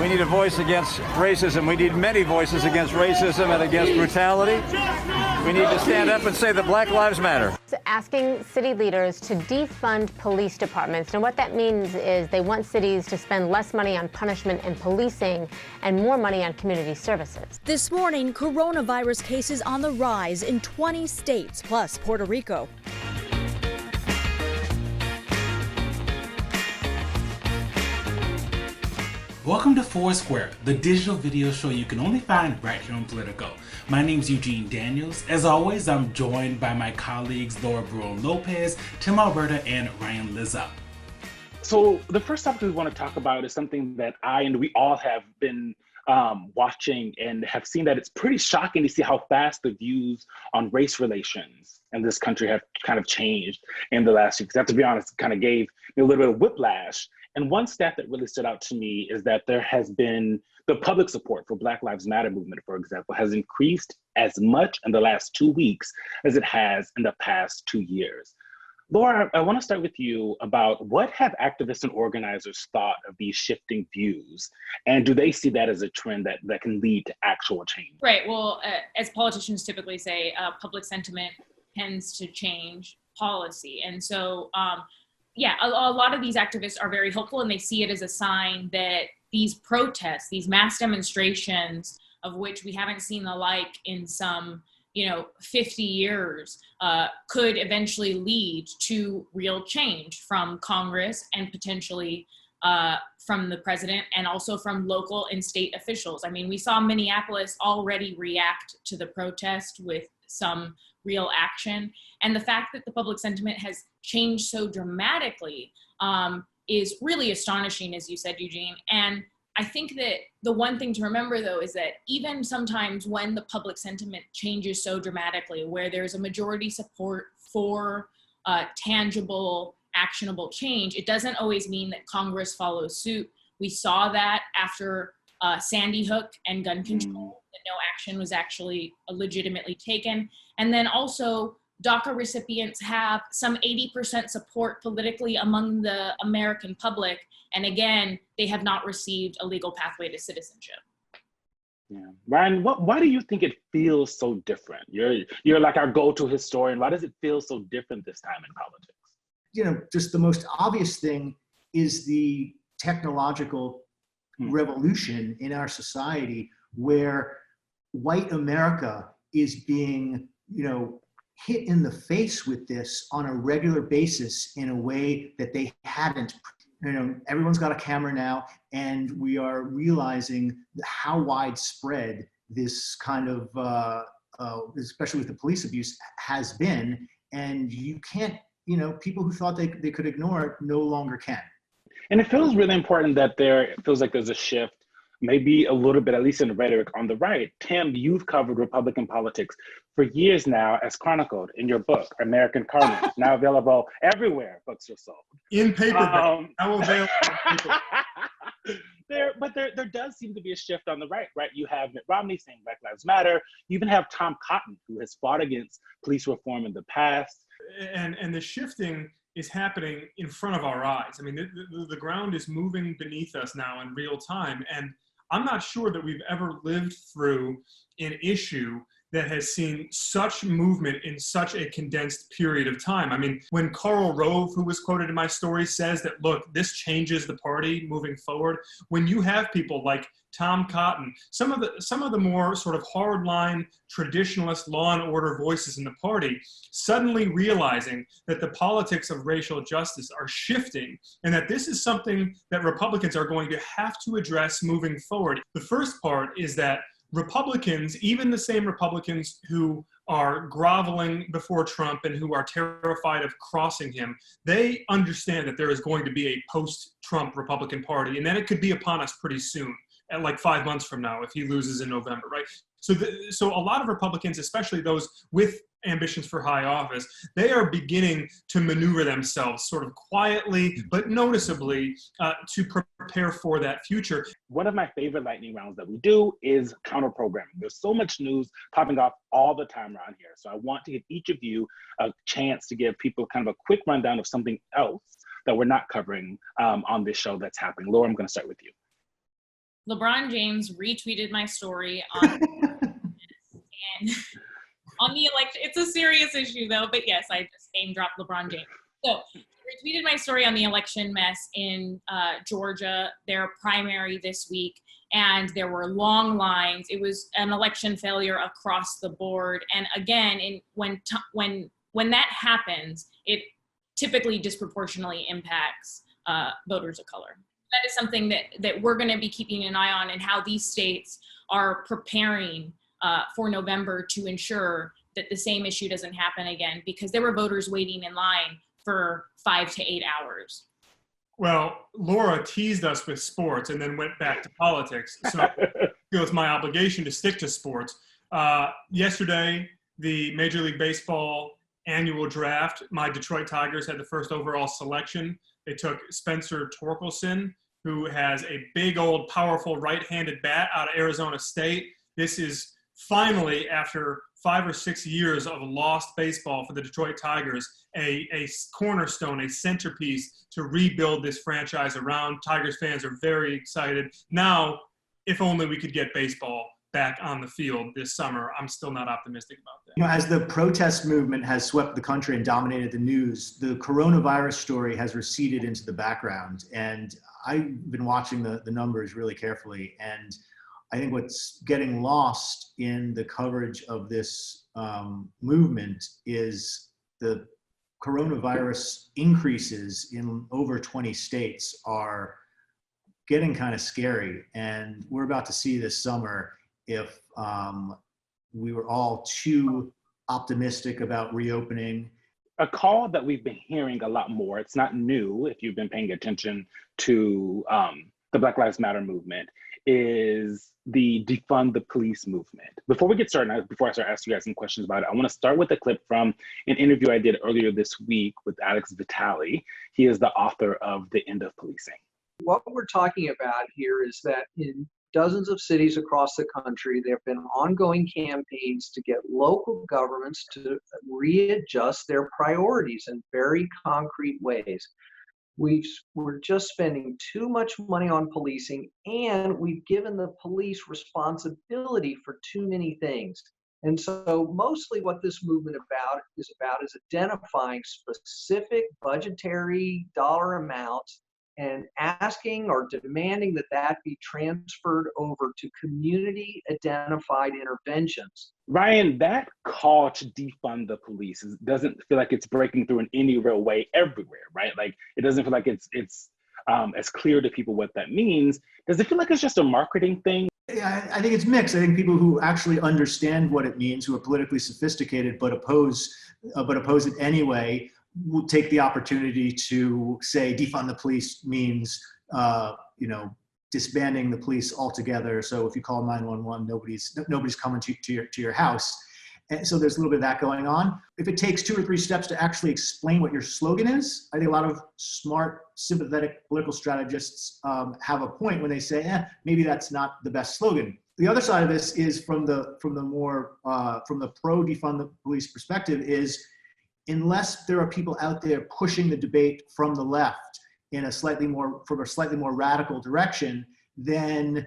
We need a voice against racism. We need many voices against racism and against brutality. We need to stand up and say that Black Lives Matter. Asking city leaders to defund police departments. And what that means is they want cities to spend less money on punishment and policing and more money on community services. This morning, coronavirus cases on the rise in 20 states, plus Puerto Rico. Welcome to Foursquare, the digital video show you can only find right here on Politico. My name's Eugene Daniels. As always, I'm joined by my colleagues Laura Bruno-Lopez, Tim Alberta, and Ryan Lizza. So the first topic we want to talk about is something that I and we all have been watching and have seen that it's pretty shocking to see how fast the views on race relations in this country have kind of changed in the last year. Because I have to be honest, it kind of gave me a little bit of whiplash. And one stat that really stood out to me is that there has been the public support for Black Lives Matter movement, for example, has increased as much in the last 2 weeks as it has in the past 2 years. Laura, I want to start with you about what have activists and organizers thought of these shifting views? And do they see that as a trend that can lead to actual change? Right. Well, as politicians typically say, public sentiment tends to change policy. And so, yeah, a lot of these activists are very hopeful, and they see it as a sign that these protests, these mass demonstrations, of which we haven't seen the like in some 50 years, could eventually lead to real change from Congress and potentially from the president, and also from local and state officials. I mean, we saw Minneapolis already react to the protest with some real action. And the fact that the public sentiment has changed so dramatically is really astonishing, as you said, Eugene. And I think that the one thing to remember, though, is that even sometimes when the public sentiment changes so dramatically, where there's a majority support for tangible, actionable change, it doesn't always mean that Congress follows suit. We saw that after Sandy Hook and gun control, that no action was actually legitimately taken. And then also, DACA recipients have some 80% support politically among the American public. And again, they have not received a legal pathway to citizenship. Yeah, Ryan, why do you think it feels so different? You're like our go-to historian. Why does it feel so different this time in politics? Just the most obvious thing is the technological revolution in our society, where white America is being, hit in the face with this on a regular basis in a way that they hadn't. Everyone's got a camera now, and we are realizing how widespread this kind of, especially with the police abuse, has been. And you can't, people who thought they could ignore it no longer can. And it feels really important that it feels like there's a shift, maybe a little bit, at least in the rhetoric on the right. Tim, you've covered Republican politics for years now, as chronicled in your book, American Carnage, now available everywhere books are sold. In paperback. Now available in paperback. There does seem to be a shift on the right? You have Mitt Romney saying Black Lives Matter. You even have Tom Cotton, who has fought against police reform in the past. And the shifting is happening in front of our eyes. I mean, the ground is moving beneath us now in real time. And I'm not sure that we've ever lived through an issue that has seen such movement in such a condensed period of time. I mean, when Karl Rove, who was quoted in my story, says that, look, this changes the party moving forward, when you have people like Tom Cotton, some of the more sort of hardline traditionalist law and order voices in the party, suddenly realizing that the politics of racial justice are shifting, and that this is something that Republicans are going to have to address moving forward. The first part is that Republicans, even the same Republicans who are groveling before Trump and who are terrified of crossing him, they understand that there is going to be a post-Trump Republican Party, and then it could be upon us pretty soon, at like 5 months from now, if he loses in November, right? So a lot of Republicans, especially those with ambitions for high office, they are beginning to maneuver themselves sort of quietly but noticeably to prepare for that future. One of my favorite lightning rounds that we do is counter programming. There's so much news popping off all the time around here. So I want to give each of you a chance to give people kind of a quick rundown of something else that we're not covering on this show that's happening. Laura, I'm going to start with you. LeBron James retweeted my story on and on the election. It's a serious issue though, but yes, I just name dropped LeBron James. So he retweeted my story on the election mess in Georgia, their primary this week, and there were long lines. It was an election failure across the board. And again, when that happens, it typically disproportionately impacts voters of color. That is something that we're going to be keeping an eye on, and how these states are preparing for November to ensure that the same issue doesn't happen again, because there were voters waiting in line for 5 to 8 hours. Well, Laura teased us with sports and then went back to politics. So I feel it's my obligation to stick to sports. Yesterday, the Major League Baseball annual draft, my Detroit Tigers had the first overall selection. They took Spencer Torkelson, who has a big old powerful right-handed bat out of Arizona State. This is finally, after 5 or 6 years of lost baseball for the Detroit Tigers, a cornerstone, a centerpiece to rebuild this franchise around. Tigers fans are very excited. Now, if only we could get baseball back on the field this summer. I'm still not optimistic about that. You know, as the protest movement has swept the country and dominated the news, the coronavirus story has receded into the background. And I've been watching the numbers really carefully. And I think what's getting lost in the coverage of this movement is the coronavirus increases in over 20 states are getting kind of scary. And we're about to see this summer if we were all too optimistic about reopening. A call that we've been hearing a lot more, it's not new if you've been paying attention to the Black Lives Matter movement, is the defund the police movement. Before we get started, before I start asking you guys some questions about it, I want to start with a clip from an interview I did earlier this week with Alex Vitale. He is the author of The End of Policing. What we're talking about here is that in dozens of cities across the country, there have been ongoing campaigns to get local governments to readjust their priorities in very concrete ways. We're just spending too much money on policing, and we've given the police responsibility for too many things. And so mostly what this movement is identifying specific budgetary dollar amounts and asking or demanding that be transferred over to community identified interventions. Ryan, that call to defund the police doesn't feel like it's breaking through in any real way everywhere, right? Like, it doesn't feel like it's as clear to people what that means. Does it feel like it's just a marketing thing? Yeah, I think it's mixed. I think people who actually understand what it means, who are politically sophisticated but oppose it anyway, will take the opportunity to say defund the police means, disbanding the police altogether. So if you call 911, nobody's coming to your house. And so there's a little bit of that going on. If it takes 2 or 3 steps to actually explain what your slogan is, I think a lot of smart, sympathetic political strategists have a point when they say, maybe that's not the best slogan. The other side of this is from the pro defund the police perspective is, unless there are people out there pushing the debate from the left in a slightly more radical direction, then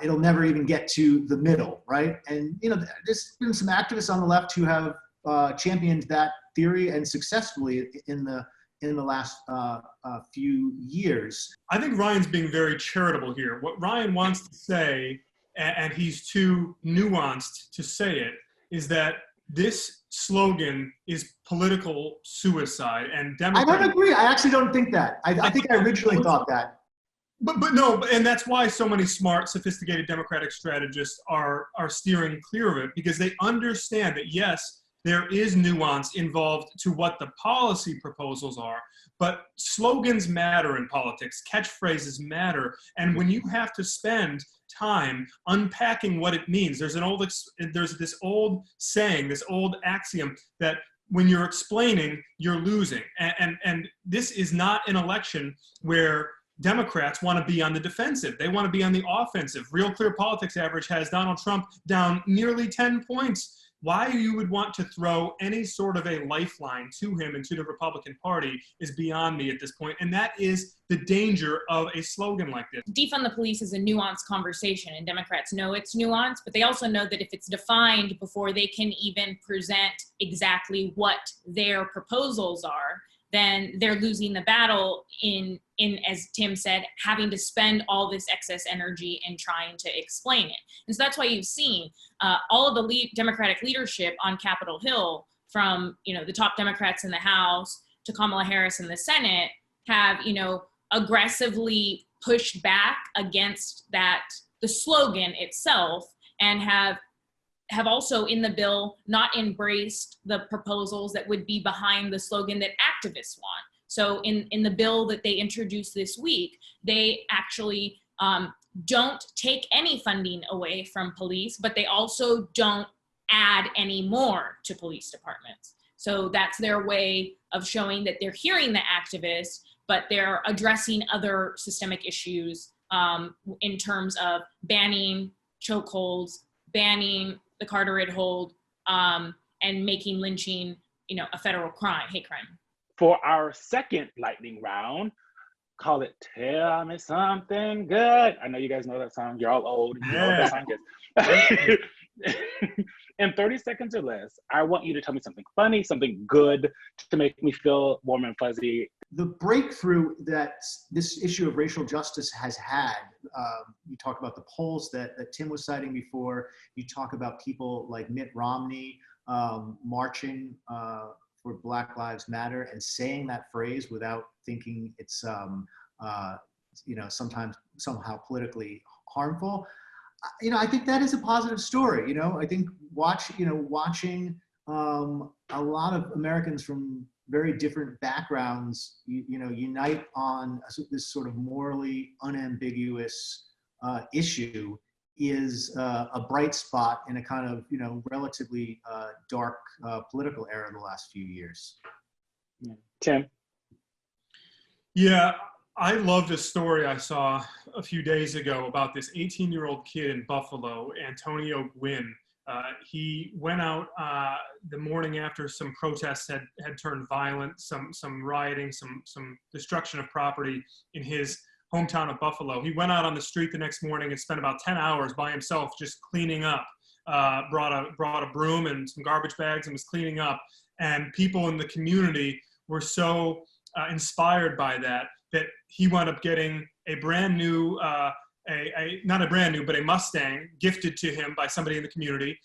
it'll never even get to the middle, right? And there's been some activists on the left who have championed that theory, and successfully in the last few years. I think Ryan's being very charitable here. What Ryan wants to say, and he's too nuanced to say it, is that this slogan is political suicide, and Democrats. I don't agree. I actually don't think that. I think I originally thought that. But no, and that's why so many smart, sophisticated Democratic strategists are steering clear of it, because they understand that, yes, there is nuance involved to what the policy proposals are, but slogans matter in politics, catchphrases matter, and when you have to spend time unpacking what it means, there's this old saying, this old axiom that when you're explaining, you're losing, and this is not an election where Democrats want to be on the defensive. They want to be on the offensive. Real Clear Politics average has Donald Trump down nearly 10 points why you would want to throw any sort of a lifeline to him and to the Republican Party is beyond me at this point. And that is the danger of a slogan like this. Defund the police is a nuanced conversation, and Democrats know it's nuanced, but they also know that if it's defined before they can even present exactly what their proposals are, then they're losing the battle in, as Tim said, having to spend all this excess energy in trying to explain it. And so that's why you've seen all of the Democratic leadership on Capitol Hill, from the top Democrats in the House to Kamala Harris in the Senate, have aggressively pushed back against the slogan itself, and have also in the bill not embraced the proposals that would be behind the slogan that activists want. So in the bill that they introduced this week, they actually don't take any funding away from police, but they also don't add any more to police departments. So that's their way of showing that they're hearing the activists, but they're addressing other systemic issues in terms of banning chokeholds, banning the Carteret hold, and making lynching, a federal crime, hate crime. For our second lightning round, call it Tell Me Something Good. I know you guys know that song. You're all old. You know what that song is. In 30 seconds or less, I want you to tell me something funny, something good to make me feel warm and fuzzy. The breakthrough that this issue of racial justice has had, you talk about the polls that Tim was citing before, you talk about people like Mitt Romney marching for Black Lives Matter and saying that phrase without thinking it's sometimes somehow politically harmful. I think that is a positive story. I think watching a lot of Americans from very different backgrounds, unite on this sort of morally unambiguous issue is a bright spot in a kind of, relatively dark political era of the last few years. Tim? Yeah, I loved a story I saw a few days ago about this 18-year-old kid in Buffalo, Antonio Gwynn. He went out the morning after some protests had turned violent, some rioting, some destruction of property in his hometown of Buffalo. He went out on the street the next morning and spent about 10 hours by himself just cleaning up. Brought a broom and some garbage bags and was cleaning up. And people in the community were so inspired by that he wound up getting a brand new, not a brand new, but a Mustang gifted to him by somebody in the community.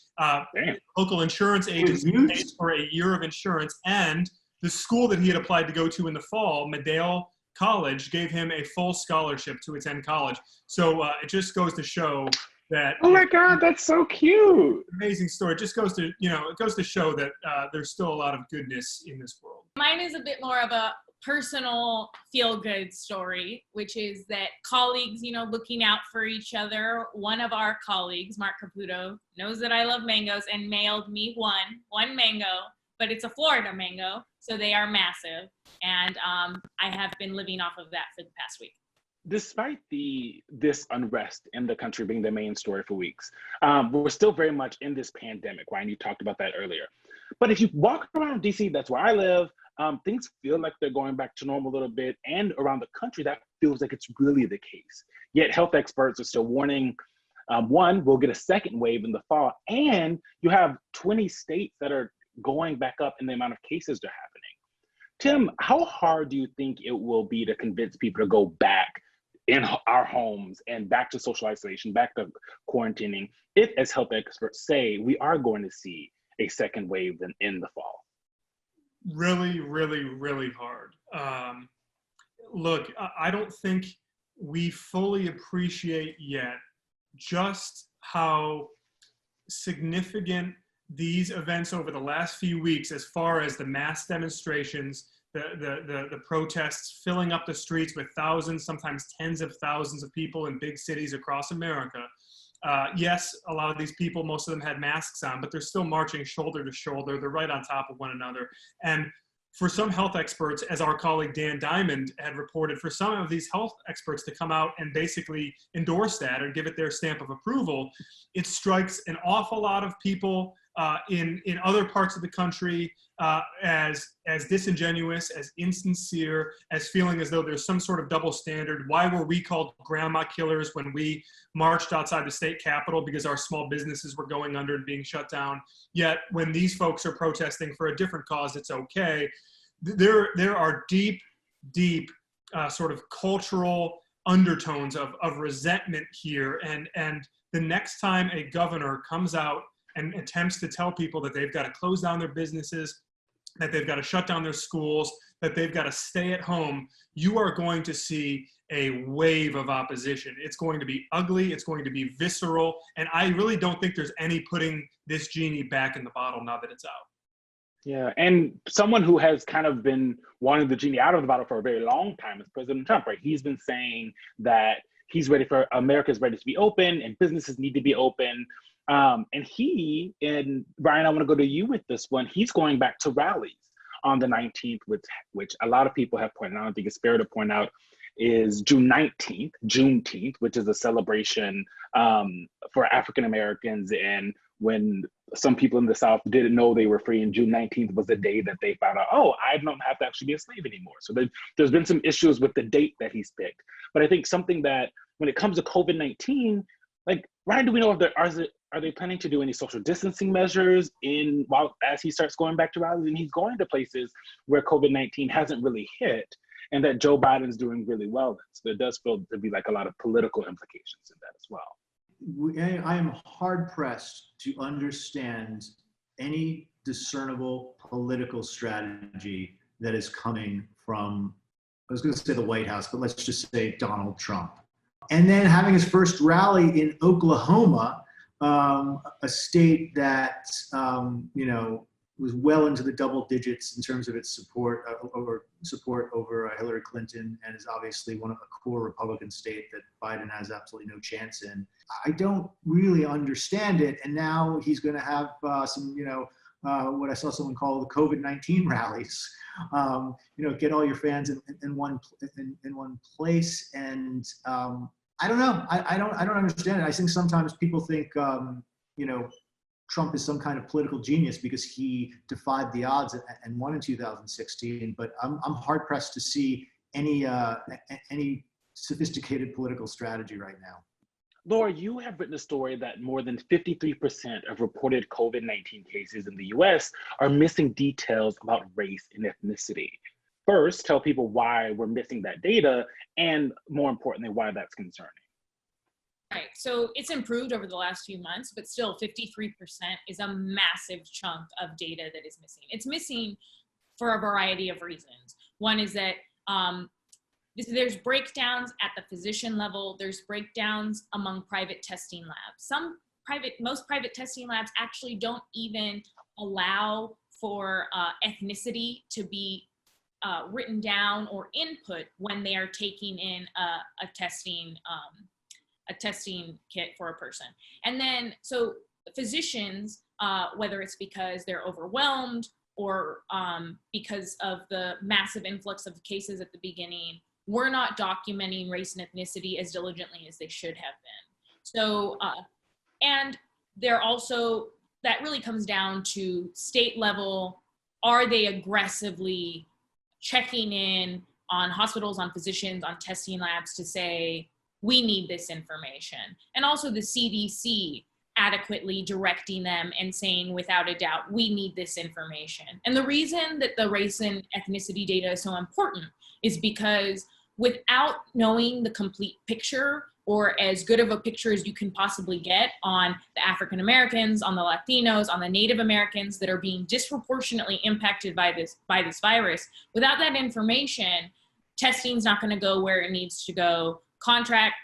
Local insurance agency paid for a year of insurance, and the school that he had applied to go to in the fall, Medill College, gave him a full scholarship to attend college. So it just goes to show that. Oh my God, that's so cute! Amazing story. It just goes to it goes to show that there's still a lot of goodness in this world. Mine is a bit more of a personal feel-good story, which is that colleagues, looking out for each other. One of our colleagues, Mark Caputo, knows that I love mangoes and mailed me one mango, but it's a Florida mango, so they are massive. And I have been living off of that for the past week. Despite this unrest in the country being the main story for weeks, we're still very much in this pandemic, Ryan, you talked about that earlier. But if you walk around DC, that's where I live, things feel like they're going back to normal a little bit, and around the country, that feels like it's really the case. Yet health experts are still warning, one, we'll get a second wave in the fall, and you have 20 states that are going back up in the amount of cases that are happening. Tim, how hard do you think it will be to convince people to go back in our homes and back to social isolation, back to quarantining, if, as health experts say, we are going to see a second wave in the fall? Really, really, really hard. Look, I don't think we fully appreciate yet just how significant these events over the last few weeks, as far as the mass demonstrations, the protests filling up the streets with thousands, sometimes tens of thousands of people in big cities across America. Yes, a lot of these people, most of them had masks on, but they're still marching shoulder to shoulder. They're right on top of one another. And for some health experts, as our colleague Dan Diamond had reported, for some of these health experts to come out and basically endorse that or give it their stamp of approval, it strikes an awful lot of people in other parts of the country as disingenuous, as insincere, as feeling as though there's some sort of double standard. Why were we called grandma killers when we marched outside the state capitol because our small businesses were going under and being shut down? Yet when these folks are protesting for a different cause, it's okay. There are deep sort of cultural undertones of resentment here. And the next time a governor comes out and attempts to tell people that they've got to close down their businesses, that they've got to shut down their schools, that they've got to stay at home, you are going to see a wave of opposition. It's going to be ugly, it's going to be visceral, and I really don't think there's any putting this genie back in the bottle now that it's out. Yeah, and someone who has kind of been wanting the genie out of the bottle for a very long time is President Trump, right? He's been saying that he's ready for, America's ready to be open and businesses need to be open. And Brian, I want to go to you with this one. He's going back to rallies on the 19th, which a lot of people have pointed out, I don't think it's fair to point out, is Juneteenth, which is a celebration for African Americans. And when some people in the South didn't know they were free, and June 19th was the day that they found out, oh, I don't have to actually be a slave anymore. So there's been some issues with the date that he's picked. But I think something that when it comes to COVID-19, like, Ryan, do we know if are they planning to do any social distancing measures as he starts going back to rallies? And he's going to places where COVID-19 hasn't really hit, and that Joe Biden's doing really well. So there does feel to be like a lot of political implications in that as well. I am hard pressed to understand any discernible political strategy that is coming from, I was going to say the White House, but let's just say Donald Trump. And then having his first rally in Oklahoma, a state that was well into the double digits in terms of its support over Hillary Clinton, and is obviously one of a core Republican state that Biden has absolutely no chance in. I don't really understand it, and now he's going to have some, what I saw someone call the COVID-19 rallies. Get all your fans in one place, and I don't know. I don't understand it. I think sometimes people think Trump is some kind of political genius because he defied the odds and won in 2016. But I'm hard pressed to see any sophisticated political strategy right now. Laura, you have written a story that more than 53% of reported COVID-19 cases in the US are missing details about race and ethnicity. First, tell people why we're missing that data, and more importantly, why that's concerning. Right, so it's improved over the last few months, but still 53% is a massive chunk of data that is missing. It's missing for a variety of reasons. One is that there's breakdowns at the physician level, there's breakdowns among private testing labs. Most private testing labs actually don't even allow for ethnicity to be written down or input when they are taking in a testing kit for a person. And then, so physicians, whether it's because they're overwhelmed or because of the massive influx of cases at the beginning, were not documenting race and ethnicity as diligently as they should have been. So, and they're also, that really comes down to state level. Are they aggressively checking in on hospitals, on physicians, on testing labs to say, we need this information? And also the CDC adequately directing them and saying, without a doubt, we need this information. And the reason that the race and ethnicity data is so important is because without knowing the complete picture, or as good of a picture as you can possibly get on the African Americans, on the Latinos, on the Native Americans that are being disproportionately impacted by this virus, without that information, testing's not going to go where it needs to go. Contact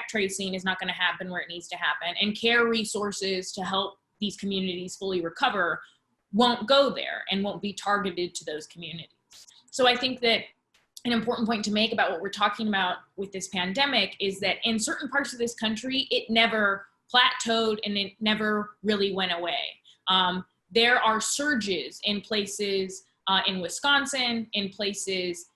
tracing is not going to happen where it needs to happen, and care resources to help these communities fully recover won't go there and won't be targeted to those communities. So I think that an important point to make about what we're talking about with this pandemic is that in certain parts of this country, it never plateaued and it never really went away. There are surges in places in Wisconsin, in places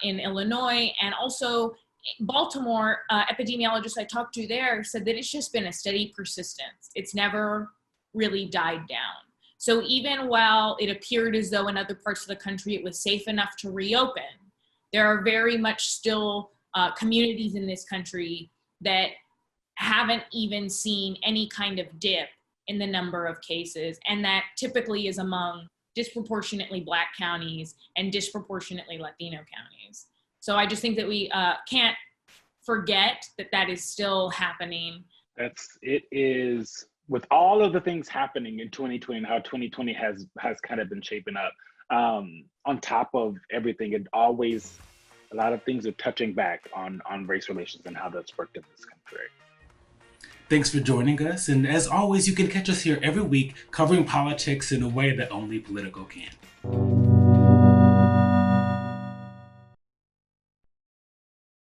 in Illinois, and also Baltimore. Epidemiologists I talked to there said that it's just been a steady persistence. It's never really died down. So even while it appeared as though in other parts of the country it was safe enough to reopen, there are very much still communities in this country that haven't even seen any kind of dip in the number of cases. And that typically is among disproportionately Black counties and disproportionately Latino counties. So I just think that we can't forget that that is still happening. It is, with all of the things happening in 2020 and how 2020 has kind of been shaping up, on top of everything, a lot of things are touching back on race relations and how that's worked in this country. Thanks for joining us. And as always, you can catch us here every week covering politics in a way that only Politico can.